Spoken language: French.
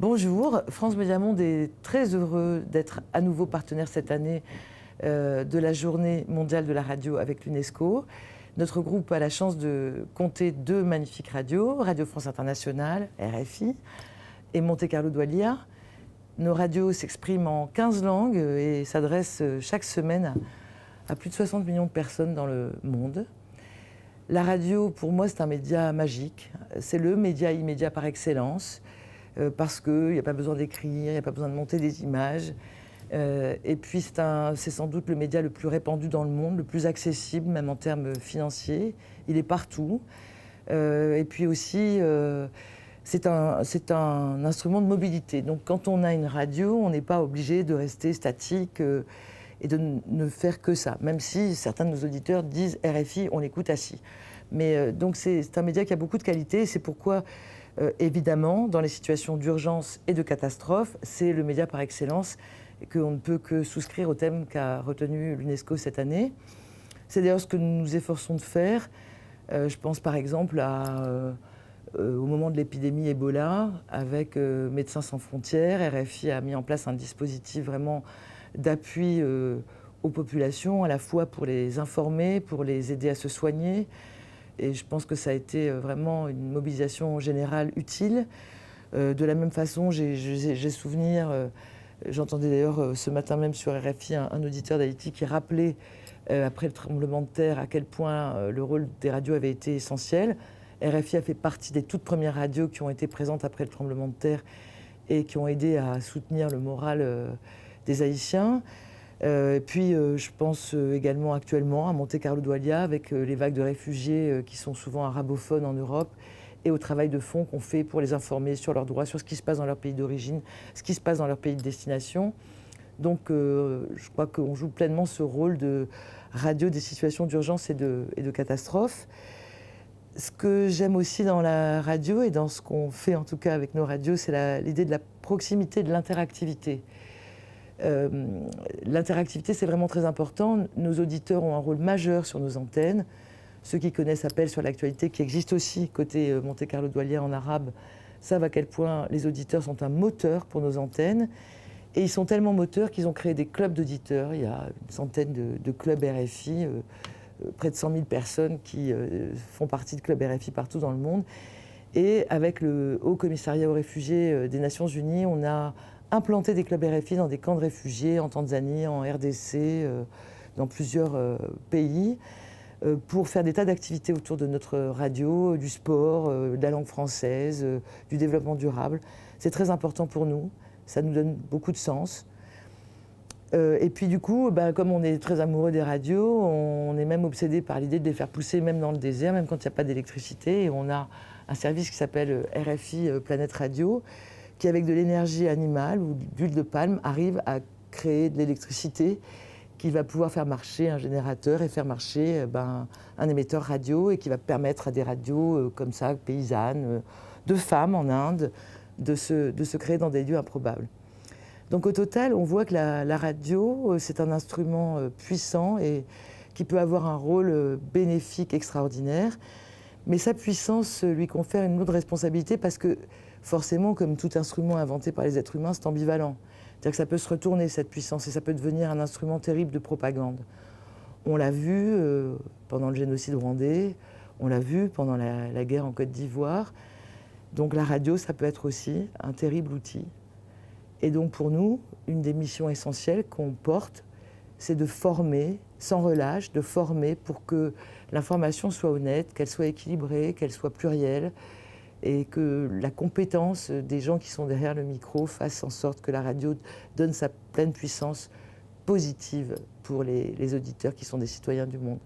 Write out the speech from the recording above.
Bonjour, France Médias Monde est très heureux d'être à nouveau partenaire cette année de la Journée mondiale de la radio avec l'UNESCO. Notre groupe a la chance de compter deux magnifiques radios, Radio France Internationale, RFI, et Monte Carlo Doualiya. Nos radios s'expriment en 15 langues et s'adressent chaque semaine à plus de 60 millions de personnes dans le monde. La radio, pour moi, c'est un média magique. C'est le média immédiat par excellence, parce qu'il n'y a pas besoin d'écrire, il n'y a pas besoin de monter des images. Et puis, c'est sans doute le média le plus répandu dans le monde, le plus accessible, même en termes financiers. Il est partout. Et puis aussi, c'est un instrument de mobilité. Donc, quand on a une radio, on n'est pas obligé de rester statique et de ne faire que ça, même si certains de nos auditeurs disent RFI, on l'écoute assis. Mais donc c'est un média qui a beaucoup de qualités, c'est pourquoi, évidemment, dans les situations d'urgence et de catastrophe, c'est le média par excellence et qu'on ne peut que souscrire au thème qu'a retenu l'UNESCO cette année. C'est d'ailleurs ce que nous nous efforçons de faire. Je pense par exemple au moment de l'épidémie Ebola, avec Médecins sans frontières, RFI a mis en place un dispositif vraiment d'appui aux populations, à la fois pour les informer, pour les aider à se soigner. Et je pense que ça a été vraiment une mobilisation générale utile. De la même façon, j'ai souvenir, j'entendais d'ailleurs ce matin même sur RFI un auditeur d'Haïti qui rappelait, après le tremblement de terre, à quel point le rôle des radios avait été essentiel. RFI a fait partie des toutes premières radios qui ont été présentes après le tremblement de terre et qui ont aidé à soutenir le moral des Haïtiens. Puis je pense également actuellement à Monte Carlo Doualiya avec les vagues de réfugiés qui sont souvent arabophones en Europe et au travail de fond qu'on fait pour les informer sur leurs droits, sur ce qui se passe dans leur pays d'origine, ce qui se passe dans leur pays de destination. Donc je crois qu'on joue pleinement ce rôle de radio des situations d'urgence et de catastrophe. Ce que j'aime aussi dans la radio et dans ce qu'on fait en tout cas avec nos radios, c'est l'idée de la proximité, de l'interactivité. L'interactivité, c'est vraiment très important. Nos auditeurs ont un rôle majeur sur nos antennes. Ceux qui connaissent Appel sur l'actualité, qui existe aussi côté Monte Carlo Doualiya en arabe, savent à quel point les auditeurs sont un moteur pour nos antennes. Et ils sont tellement moteurs qu'ils ont créé des clubs d'auditeurs. Il y a une centaine de clubs RFI, près de 100 000 personnes qui font partie de clubs RFI partout dans le monde. Et avec le Haut Commissariat aux réfugiés des Nations Unies, on a implanté des clubs RFI dans des camps de réfugiés en Tanzanie, en RDC, dans plusieurs pays, pour faire des tas d'activités autour de notre radio, du sport, de la langue française, du développement durable. C'est très important pour nous, ça nous donne beaucoup de sens. Et puis du coup, comme on est très amoureux des radios, on est même obsédé par l'idée de les faire pousser même dans le désert, même quand il n'y a pas d'électricité. Et on a un service qui s'appelle RFI Planète Radio, qui avec de l'énergie animale ou d'huile de palme arrive à créer de l'électricité qui va pouvoir faire marcher un générateur et faire marcher un émetteur radio et qui va permettre à des radios comme ça, paysannes, de femmes en Inde, de se créer dans des lieux improbables. Donc au total, on voit que la radio, c'est un instrument puissant et qui peut avoir un rôle bénéfique extraordinaire. Mais sa puissance lui confère une autre responsabilité parce que forcément, comme tout instrument inventé par les êtres humains, c'est ambivalent. C'est-à-dire que ça peut se retourner, cette puissance, et ça peut devenir un instrument terrible de propagande. On l'a vu pendant le génocide rwandais, on l'a vu pendant la guerre en Côte d'Ivoire. Donc la radio, ça peut être aussi un terrible outil. Et donc pour nous, une des missions essentielles qu'on porte, c'est de former, sans relâche, de former pour que l'information soit honnête, qu'elle soit équilibrée, qu'elle soit plurielle, et que la compétence des gens qui sont derrière le micro fasse en sorte que la radio donne sa pleine puissance positive pour les auditeurs qui sont des citoyens du monde.